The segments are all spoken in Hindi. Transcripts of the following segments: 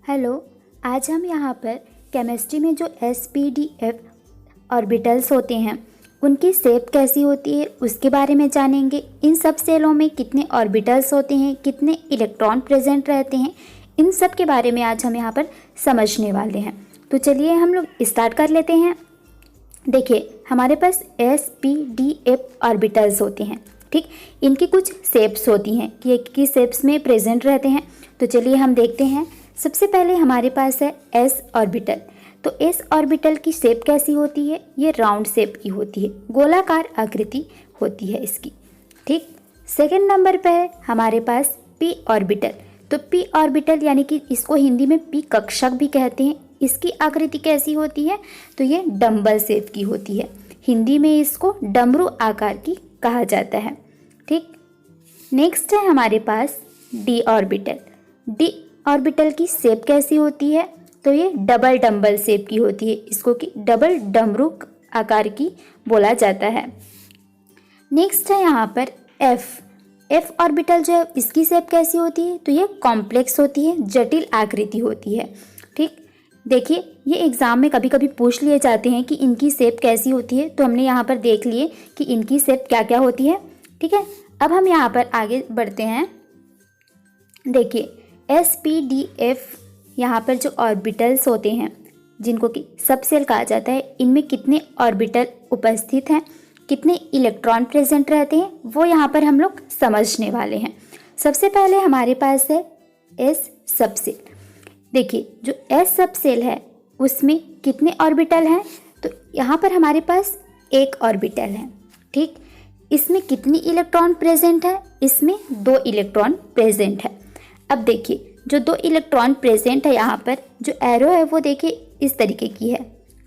हेलो, आज हम यहाँ पर केमिस्ट्री में जो sp-d-f ऑर्बिटल्स होते हैं उनकी शेप कैसी होती है उसके बारे में जानेंगे। इन सब सेलों में कितने ऑर्बिटल्स होते हैं, कितने इलेक्ट्रॉन प्रेजेंट रहते हैं, इन सब के बारे में आज हम यहाँ पर समझने वाले हैं। तो चलिए हम लोग स्टार्ट कर लेते हैं। देखिए, हमारे पास sp-d-f ऑर्बिटल्स होते हैं, ठीक। इनकी कुछ शेप्स होती हैं कि एक की शेप्स में प्रेजेंट रहते हैं। तो चलिए हम देखते हैं। सबसे पहले हमारे पास है s ऑर्बिटल। तो s ऑर्बिटल की शेप कैसी होती है? ये राउंड शेप की होती है, गोलाकार आकृति होती है इसकी, ठीक। सेकंड नंबर पे है हमारे पास p ऑर्बिटल। तो p ऑर्बिटल यानी कि इसको हिंदी में p कक्षक भी कहते हैं। इसकी आकृति कैसी होती है? तो ये डंबल शेप की होती है, हिंदी में इसको डमरू आकार की कहा जाता है, ठीक। नेक्स्ट है हमारे पास d ऑर्बिटल। d ऑर्बिटल की शेप कैसी होती है? तो ये डबल डंबल शेप की होती है, इसको कि डबल डमरू आकार की बोला जाता है। नेक्स्ट है यहाँ पर f ऑर्बिटल जो है इसकी शेप कैसी होती है? तो ये कॉम्प्लेक्स होती है, जटिल आकृति होती है, ठीक। देखिए, ये एग्ज़ाम में कभी कभी पूछ लिए जाते हैं कि इनकी शेप कैसी होती है। तो हमने यहाँ पर देख लिए कि इनकी शेप क्या क्या होती है, ठीक है। अब हम यहाँ पर आगे बढ़ते हैं। देखिए, sp-d-f यहाँ पर जो ऑर्बिटल्स होते हैं जिनको कि सबसेल कहा जाता है, इनमें कितने ऑर्बिटल उपस्थित हैं, कितने इलेक्ट्रॉन प्रेजेंट रहते हैं, वो यहाँ पर हम लोग समझने वाले हैं। सबसे पहले हमारे पास है s सबसेल। देखिए, जो s सबसेल है उसमें कितने ऑर्बिटल हैं? तो यहाँ पर हमारे पास एक ऑर्बिटल है, ठीक। इसमें कितनी इलेक्ट्रॉन प्रेजेंट है? इसमें 2 इलेक्ट्रॉन प्रेजेंट है। अब देखिए, जो 2 इलेक्ट्रॉन प्रेजेंट है यहाँ पर जो एरो है वो देखिए इस तरीके की है,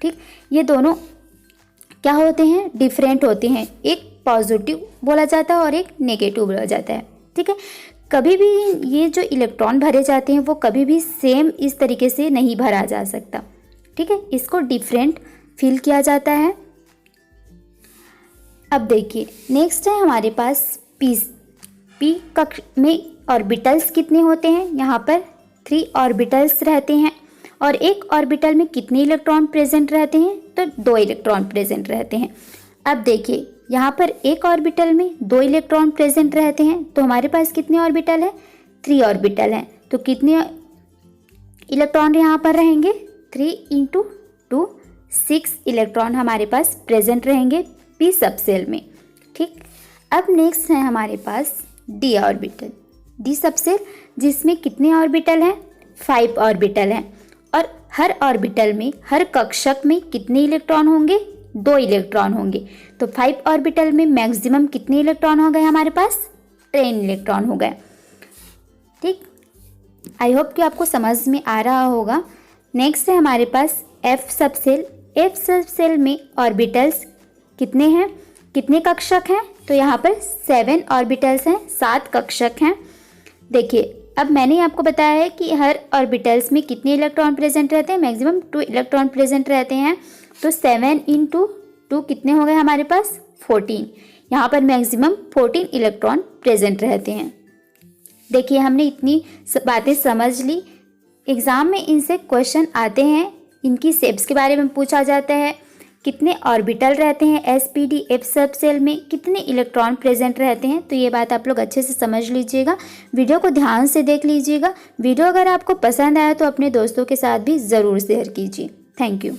ठीक। ये दोनों क्या होते हैं? डिफरेंट होते हैं। एक पॉजिटिव बोला जाता है और एक नेगेटिव बोला जाता है, ठीक है। कभी भी ये जो इलेक्ट्रॉन भरे जाते हैं वो कभी भी सेम इस तरीके से नहीं भरा जा सकता, ठीक है। इसको डिफरेंट फील किया जाता है। अब देखिए, नेक्स्ट है हमारे पास p कक्ष में ऑर्बिटल्स कितने होते हैं? यहाँ पर 3 ऑर्बिटल्स रहते हैं। और एक ऑर्बिटल में कितने इलेक्ट्रॉन प्रेजेंट रहते हैं? तो 2 इलेक्ट्रॉन प्रेजेंट रहते हैं। अब देखिए, यहाँ पर एक ऑर्बिटल में 2 इलेक्ट्रॉन प्रेजेंट रहते हैं, तो हमारे पास कितने ऑर्बिटल हैं? 3 ऑर्बिटल हैं। तो कितने इलेक्ट्रॉन यहाँ पर रहेंगे? 3 × 2 6 इलेक्ट्रॉन हमारे पास प्रेजेंट रहेंगे p सबसेल में, ठीक। अब नेक्स्ट है हमारे पास d ऑर्बिटल। d सबसेल जिसमें कितने ऑर्बिटल हैं? 5 ऑर्बिटल हैं। और हर ऑर्बिटल में, हर कक्षक में कितने इलेक्ट्रॉन होंगे? 2 इलेक्ट्रॉन होंगे। तो 5 ऑर्बिटल में मैक्सिमम कितने इलेक्ट्रॉन हो गए हमारे पास? 10 इलेक्ट्रॉन हो गए, ठीक। आई होप कि आपको समझ में आ रहा होगा। नेक्स्ट है हमारे पास f सबसेल। f सबसेल में ऑर्बिटल्स कितने हैं, कितने कक्षक हैं? तो यहाँ पर 7 ऑर्बिटल्स हैं, 7 कक्षक हैं। देखिए, अब मैंने आपको बताया है कि हर ऑर्बिटल्स में कितने इलेक्ट्रॉन प्रेजेंट रहते हैं? मैक्सिमम 2 इलेक्ट्रॉन प्रेजेंट रहते हैं। तो 7 × 2 कितने हो गए हमारे पास? 14। यहाँ पर मैक्सिमम 14 इलेक्ट्रॉन प्रेजेंट रहते हैं। देखिए, हमने इतनी बातें समझ ली। एग्ज़ाम में इनसे क्वेश्चन आते हैं, इनकी शेप्स के बारे में पूछा जाता है, कितने ऑर्बिटल रहते हैं sp-d-f सबसेल में, कितने इलेक्ट्रॉन प्रेजेंट रहते हैं। तो ये बात आप लोग अच्छे से समझ लीजिएगा। वीडियो को ध्यान से देख लीजिएगा। वीडियो अगर आपको पसंद आया तो अपने दोस्तों के साथ भी ज़रूर शेयर कीजिए। Thank you.